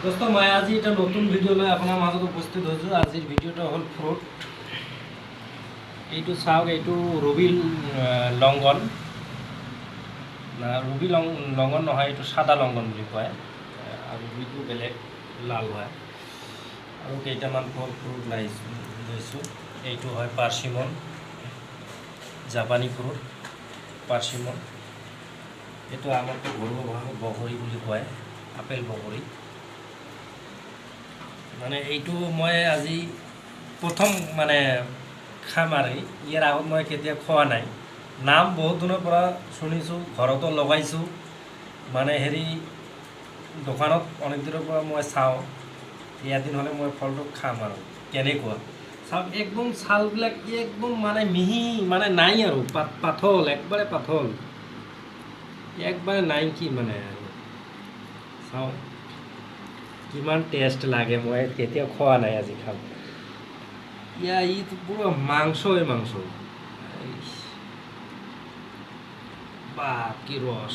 দোস্ত মই আজি এটা নতুন ভিডিঅ' লৈ আপোনাৰ মাজত উপস্থিত হৈছোঁ। আজিৰ ভিডিঅ'টো হ'ল ফ্ৰুট। এইটো চাওক, এইটো ৰুবি লংগন ৰুবি লংগন নহয়, এইটো সাদা লংগন বুলি কয়, আৰু ৰুবিটো বেলেগ লাল হয়। আৰু কেইটামান ফল ফ্ৰুট লৈছোঁ। এইটো হয় পাৰ্চিমন, জাপানী ফ্ৰুট পাৰ্চিমন। এইটো আমাৰতো ঘৰুৱা ভাষাত বগৰী বুলি কয়, আপেল বগৰী। মানে এইটো মই আজি প্ৰথম খাম, আৰু ইয়াৰ আগত মই কেতিয়া খোৱা নাই। নাম বহুত দিনৰ পৰা শুনিছোঁ, ঘৰতো লগাইছোঁ, দোকানত অনেক দিনৰ পৰা মই চাওঁ। এদিন হ'লে মই ফলটো খাম আৰু কেনেকুৱা চাওক। একদম ছালবিলাক একদম মিহি, নাই আৰু পাতল, একবাৰে পাতল, একবাৰে নাই কি চাওক কিমান টেষ্ট লাগে। মই কেতিয়াও খোৱা নাই, আজি খাম। ইটো পুৰো মাংসই মাংস। বাহ, কি ৰস!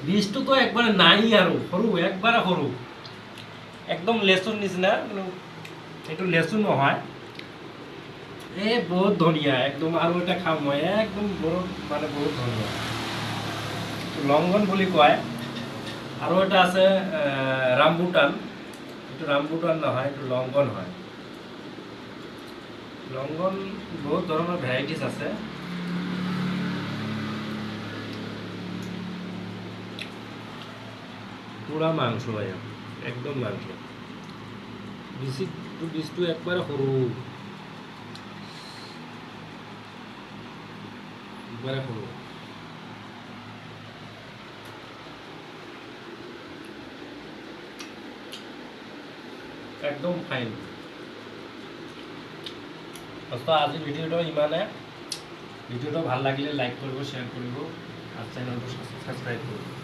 বীজটো তো একবাৰে নাই, আৰু সৰু, একবাৰে সৰু, একদম লেচুৰ নিচিনা। এইটো লেচু নহয়, বহুত ধুনীয়া একদম। আৰু এটা খাম মই, একদম বহুত ধুনীয়া। লংগন বুলি কয়। আৰু এটা আছে ৰামবুটান। এইটো ৰামবুটান নহয়, এইটো লংগন হয়। লংগন বহুত ধৰণৰ ভেৰাইটিজ আছে। পুৰা মাংস হয়, একদম মাংস। বীজটো একবাৰে সৰু, একবাৰে সৰু। একদম ফাইন। আজিৰ ভিডিঅ'টো ইমানে। ভিডিঅ'টো ভাল লাগিলে লাইক কৰিব, শ্বেয়াৰ কৰিব, আৰু চেনেলটো ছাবস্ক্ৰাইব কৰিব।